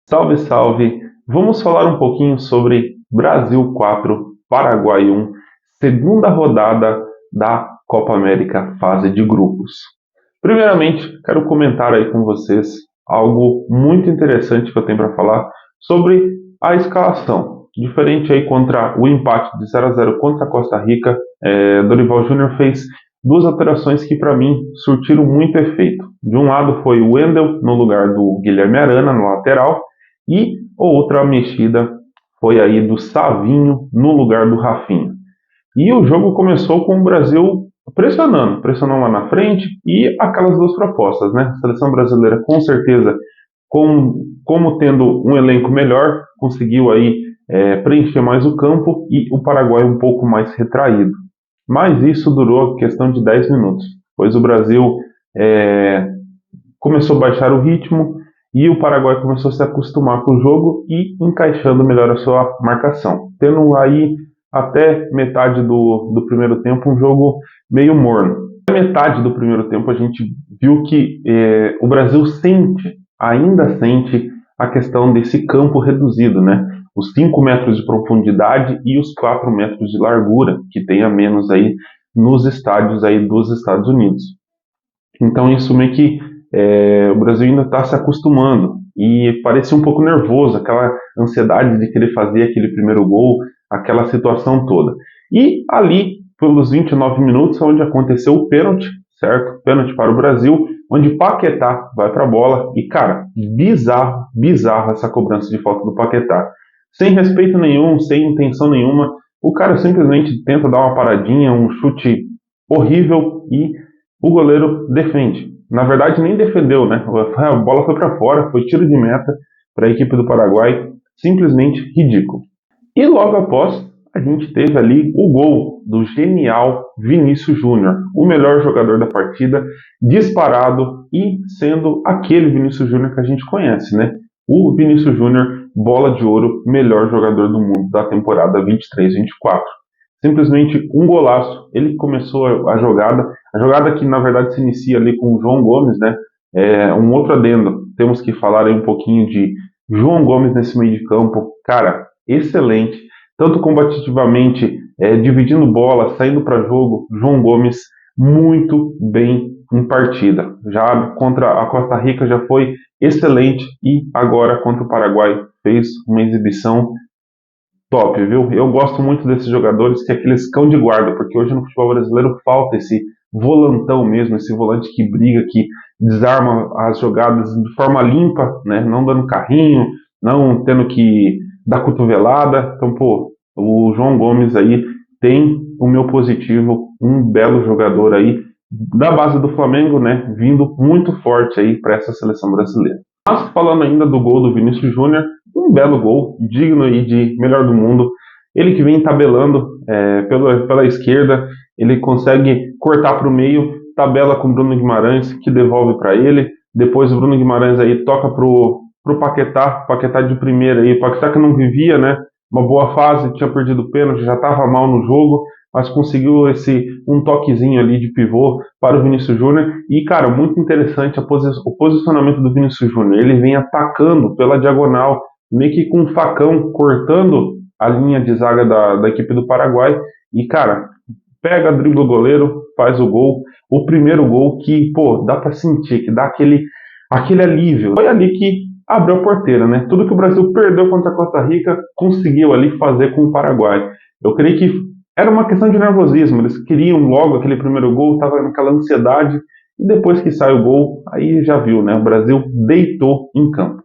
Salve, salve! Vamos falar um pouquinho sobre Brasil 4, Paraguai 1, segunda rodada da Copa América, fase de grupos. Primeiramente, quero comentar aí com vocês algo muito interessante que eu tenho para falar sobre a escalação. Diferente aí contra o empate de 0-0 contra a Costa Rica, Dorival Júnior fez duas alterações que para mim surtiram muito efeito. De um lado foi o Wendel no lugar do Guilherme Arana no lateral, e outra mexida foi aí do Savinho no lugar do Rafinha. E o jogo começou com o Brasil pressionando lá na frente e aquelas duas propostas, né? A seleção brasileira com certeza, como tendo um elenco melhor, conseguiu aí preencher mais o campo e o Paraguai um pouco mais retraído. Mas isso durou questão de 10 minutos, pois o Brasil começou a baixar o ritmo e o Paraguai começou a se acostumar com o jogo e encaixando melhor a sua marcação, tendo aí até metade do primeiro tempo um jogo meio morno. Na metade do primeiro tempo a gente viu que o Brasil ainda sente a questão desse campo reduzido, né? Os 5 metros de profundidade e os 4 metros de largura que tem a menos aí nos estádios aí dos Estados Unidos. Então isso meio que o Brasil ainda está se acostumando e parecia um pouco nervoso, aquela ansiedade de querer fazer aquele primeiro gol, aquela situação toda. E ali, pelos 29 minutos, onde aconteceu o pênalti, certo? Pênalti para o Brasil, onde Paquetá vai para a bola e, cara, bizarro essa cobrança de falta do Paquetá. Sem respeito nenhum, sem intenção nenhuma, o cara simplesmente tenta dar uma paradinha, um chute horrível e o goleiro defende. Na verdade, nem defendeu, né? A bola foi para fora, foi tiro de meta para a equipe do Paraguai, simplesmente ridículo. E logo após, a gente teve ali o gol do genial Vinícius Júnior, o melhor jogador da partida, disparado e sendo aquele Vinícius Júnior que a gente conhece, né? O Vinícius Júnior, bola de ouro, melhor jogador do mundo da temporada 23-24. Simplesmente um golaço. Ele começou a jogada que na verdade se inicia ali com o João Gomes, né? Um outro adendo, temos que falar aí um pouquinho de João Gomes nesse meio de campo. Cara, excelente, tanto combativamente, dividindo bola, saindo para jogo. João Gomes muito bem em partida. Já contra a Costa Rica já foi excelente e agora contra o Paraguai fez uma exibição top, viu? Eu gosto muito desses jogadores, que é aqueles cão de guarda, porque hoje no futebol brasileiro falta esse volantão mesmo, esse volante que briga, que desarma as jogadas de forma limpa, né? Não dando carrinho, não tendo que dar cotovelada. Então, pô, o João Gomes aí tem o meu positivo, um belo jogador aí da base do Flamengo, né? Vindo muito forte aí para essa seleção brasileira. Mas falando ainda do gol do Vinícius Júnior, um belo gol, digno aí de melhor do mundo. Ele que vem tabelando pela esquerda, ele consegue cortar para o meio, tabela com o Bruno Guimarães, que devolve para ele. Depois o Bruno Guimarães aí toca pro Paquetá de primeira aí, Paquetá que não vivia, né? Uma boa fase, tinha perdido o pênalti, já estava mal no jogo, mas conseguiu um toquezinho ali de pivô para o Vinícius Júnior. E, cara, muito interessante o posicionamento do Vinícius Júnior. Ele vem atacando pela diagonal, meio que com um facão, cortando a linha de zaga da equipe do Paraguai. E, cara, pega, dribla o goleiro, faz o gol. O primeiro gol que, pô, dá para sentir, que dá aquele alívio. Foi ali que abriu a porteira, né? Tudo que o Brasil perdeu contra a Costa Rica, conseguiu ali fazer com o Paraguai. Eu creio que era uma questão de nervosismo, eles queriam logo aquele primeiro gol, estava naquela ansiedade, e depois que sai o gol, aí já viu, né? O Brasil deitou em campo.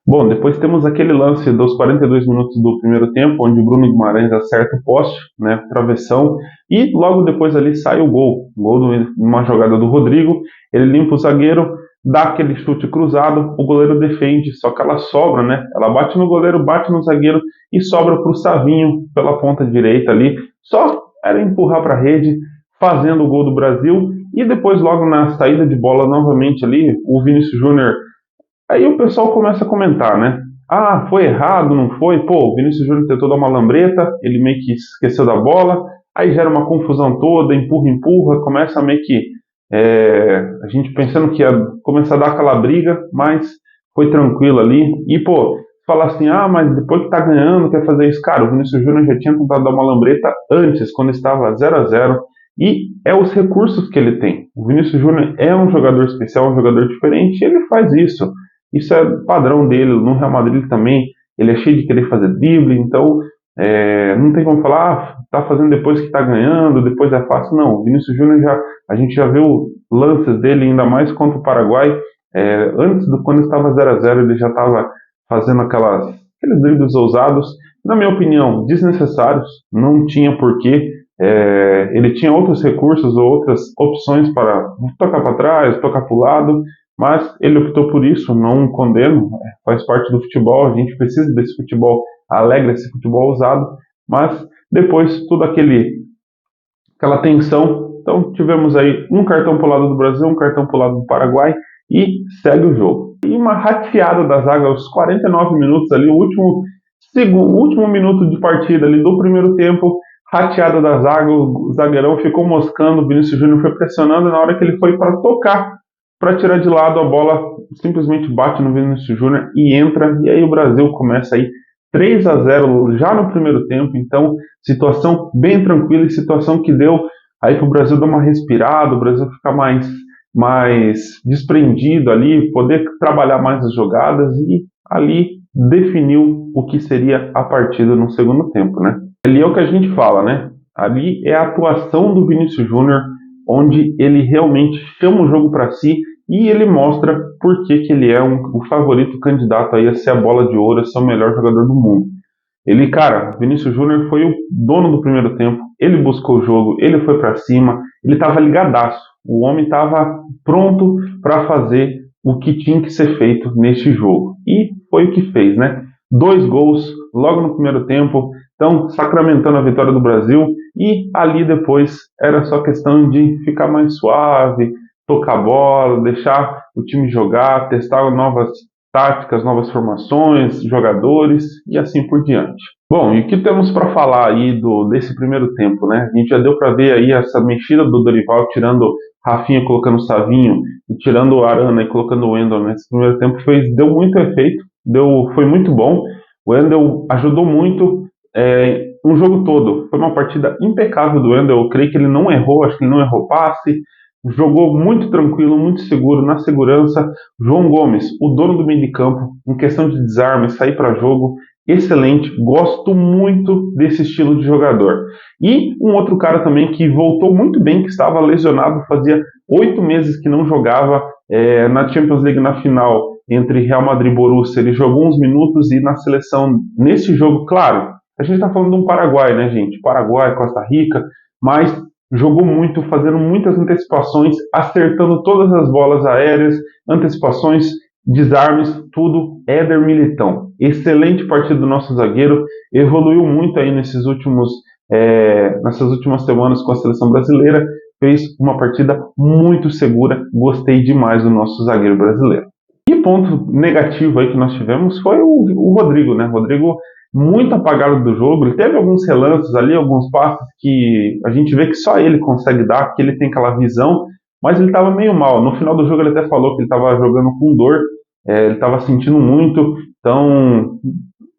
Bom, depois temos aquele lance dos 42 minutos do primeiro tempo, onde o Bruno Guimarães acerta o poste, né? Travessão, e logo depois ali sai o gol de uma jogada do Rodrigo, ele limpa o zagueiro, dá aquele chute cruzado, o goleiro defende, só que ela sobra, né? Ela bate no goleiro, bate no zagueiro e sobra para o Savinho pela ponta direita ali. Só era empurrar para a rede, fazendo o gol do Brasil. E depois, logo na saída de bola, novamente ali, o Vinícius Júnior. Aí o pessoal começa a comentar, né? Ah, foi errado, não foi? Pô, o Vinícius Júnior tentou dar uma lambreta, ele meio que esqueceu da bola. Aí gera uma confusão toda, empurra, começa meio que a gente pensando que ia começar a dar aquela briga, mas foi tranquilo ali. E, pô, falar assim, ah, mas depois que tá ganhando, quer fazer isso. Cara, o Vinícius Júnior já tinha tentado dar uma lambreta antes, quando estava 0-0. E é os recursos que ele tem. O Vinícius Júnior é um jogador especial, um jogador diferente, e ele faz isso. Isso é padrão dele. No Real Madrid também, ele é cheio de querer fazer drible, então não tem como falar, ah, tá fazendo depois que tá ganhando, depois é fácil. Não, o Vinícius Júnior a gente já viu lances dele, ainda mais contra o Paraguai. Antes quando estava 0-0, ele já estava fazendo aqueles dribles ousados, na minha opinião, desnecessários, não tinha porquê. Ele tinha outros recursos ou outras opções para tocar para trás, tocar para o lado, mas ele optou por isso, não condeno, faz parte do futebol, a gente precisa desse futebol alegre, esse futebol ousado, mas depois toda aquela tensão, então tivemos aí um cartão para o lado do Brasil, um cartão para o lado do Paraguai e segue o jogo. E uma rateada da zaga aos 49 minutos ali, o último minuto de partida ali do primeiro tempo, rateada da zaga, o zagueirão ficou moscando, o Vinícius Júnior foi pressionando, e na hora que ele foi para tocar, para tirar de lado, a bola simplesmente bate no Vinícius Júnior e entra, e aí o Brasil começa aí 3-0 já no primeiro tempo, então situação bem tranquila e situação que deu aí para o Brasil dar uma respirada, o Brasil ficar mais desprendido ali, poder trabalhar mais as jogadas e ali definiu o que seria a partida no segundo tempo, né? Ali é o que a gente fala, né? Ali é a atuação do Vinícius Júnior, onde ele realmente chama o jogo para si e ele mostra por que ele é o favorito candidato aí a ser a bola de ouro, a ser o melhor jogador do mundo. Ele, cara, Vinícius Júnior foi o dono do primeiro tempo, ele buscou o jogo, ele foi para cima, ele estava ligadaço, o homem estava pronto para fazer o que tinha que ser feito neste jogo. E foi o que fez, né? 2 gols logo no primeiro tempo, então sacramentando a vitória do Brasil, e ali depois era só questão de ficar mais suave, tocar a bola, deixar o time jogar, testar novas táticas, novas formações, jogadores e assim por diante. Bom, e o que temos para falar aí desse primeiro tempo, né? A gente já deu para ver aí essa mexida do Dorival, tirando Rafinha, colocando o Savinho, e tirando o Arana e colocando o Wendel nesse primeiro tempo, deu muito efeito, foi muito bom. O Wendel ajudou muito um jogo todo. Foi uma partida impecável do Wendel, eu creio que ele não errou, acho que ele não errou passe, jogou muito tranquilo, muito seguro, na segurança. João Gomes, o dono do meio de campo, em questão de desarme, sair para jogo, excelente, gosto muito desse estilo de jogador. E um outro cara também que voltou muito bem, que estava lesionado, fazia 8 meses que não jogava na Champions League na final entre Real Madrid e Borussia, ele jogou uns minutos e na seleção, nesse jogo, claro, a gente está falando de um Paraguai, né, gente? Paraguai, Costa Rica, mas jogou muito, fazendo muitas antecipações, acertando todas as bolas aéreas, antecipações, desarmes, tudo. Éder Militão, excelente partida do nosso zagueiro, evoluiu muito aí nessas últimas semanas com a seleção brasileira, fez uma partida muito segura, gostei demais do nosso zagueiro brasileiro. E ponto negativo aí que nós tivemos foi o Rodrigo, né? Rodrigo muito apagado do jogo, ele teve alguns relances ali, alguns passes que a gente vê que só ele consegue dar, que ele tem aquela visão, mas ele estava meio mal. No final do jogo ele até falou que ele estava jogando com dor, ele estava sentindo muito, então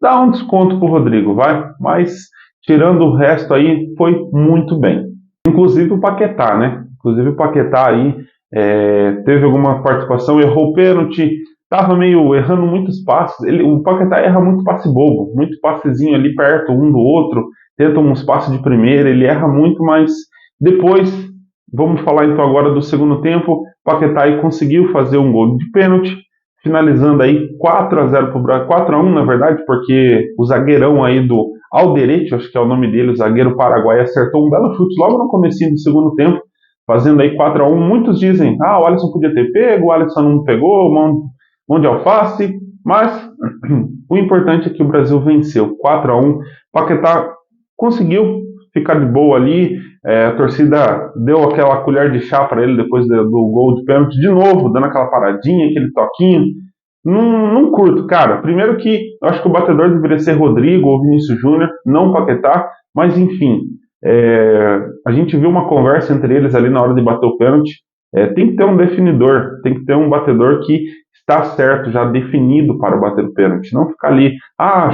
dá um desconto pro Rodrigo, vai, mas tirando o resto aí, foi muito bem. Inclusive o Paquetá, né? Inclusive o Paquetá aí teve alguma participação, errou o pênalti, estava meio errando muitos passes. O Paquetá erra muito passe bobo, muito passezinho ali perto um do outro, tenta uns passes de primeira, ele erra muito, mas depois, vamos falar então agora do segundo tempo, o Paquetá aí conseguiu fazer um gol de pênalti, finalizando aí 4-0 para o Brasil, 4-1 na verdade, porque o zagueirão aí do Alderete, acho que é o nome dele, o zagueiro paraguaio, acertou um belo chute logo no comecinho do segundo tempo, fazendo aí 4-1. Muitos dizem, o Alisson podia ter pego, o Alisson não pegou, mão de alface, mas o importante é que o Brasil venceu 4-1. Paquetá conseguiu ficar de boa ali, a torcida deu aquela colher de chá para ele depois do gol de pênalti, de novo, dando aquela paradinha, aquele toquinho. Não curto, cara. Primeiro que eu acho que o batedor deveria ser Rodrigo ou Vinícius Júnior, não Paquetá, mas enfim, a gente viu uma conversa entre eles ali na hora de bater o pênalti. Tem que ter um definidor, tem que ter um batedor que está certo, já definido para bater o pênalti. Não ficar ali,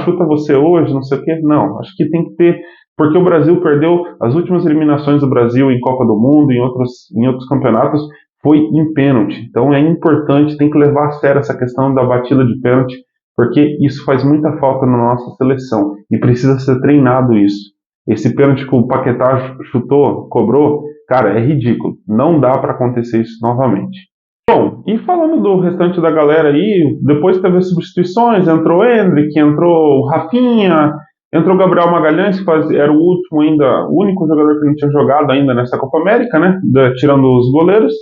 chuta você hoje, não sei o quê. Não, acho que tem que ter, porque o Brasil perdeu as últimas eliminações do Brasil em Copa do Mundo, em outros campeonatos, foi em pênalti. Então é importante, tem que levar a sério essa questão da batida de pênalti, porque isso faz muita falta na nossa seleção e precisa ser treinado isso. Esse pênalti que o Paquetá chutou, cobrou, cara, é ridículo. Não dá para acontecer isso novamente. Bom, e falando do restante da galera aí, depois teve as substituições, entrou o Endrick, entrou o Rafinha, entrou o Gabriel Magalhães, que era o último ainda, o único jogador que não tinha jogado ainda nessa Copa América, né? Tirando os goleiros.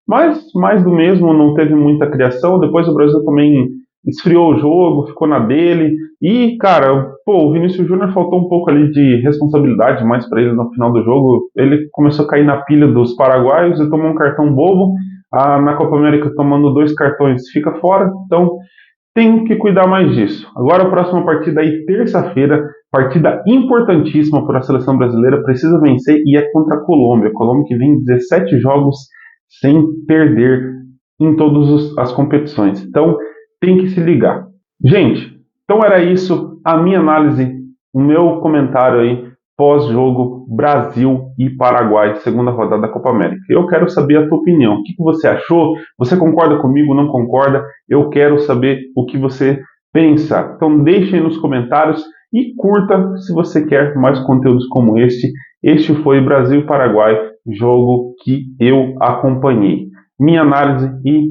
Mas mais do mesmo, não teve muita criação. Depois o Brasil também esfriou o jogo, ficou na dele. E, cara, o Vinícius Júnior faltou um pouco ali de responsabilidade mais para ele no final do jogo. Ele começou a cair na pilha dos paraguaios e tomou um cartão bobo. Na Copa América, tomando 2 cartões, fica fora. Então, tem que cuidar mais disso. Agora, a próxima partida aí, terça-feira, partida importantíssima para a seleção brasileira, precisa vencer e é contra a Colômbia. A Colômbia que vem 17 jogos sem perder em todas as competições. Então, tem que se ligar. Gente, então era isso, a minha análise, o meu comentário aí, pós-jogo Brasil e Paraguai, segunda rodada da Copa América. Eu quero saber a tua opinião. O que você achou? Você concorda comigo? Não concorda? Eu quero saber o que você pensa. Então deixe aí nos comentários e curta se você quer mais conteúdos como este. Este foi Brasil e Paraguai, jogo que eu acompanhei. Minha análise e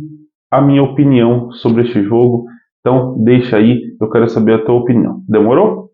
a minha opinião sobre este jogo. Então deixa aí, eu quero saber a tua opinião. Demorou?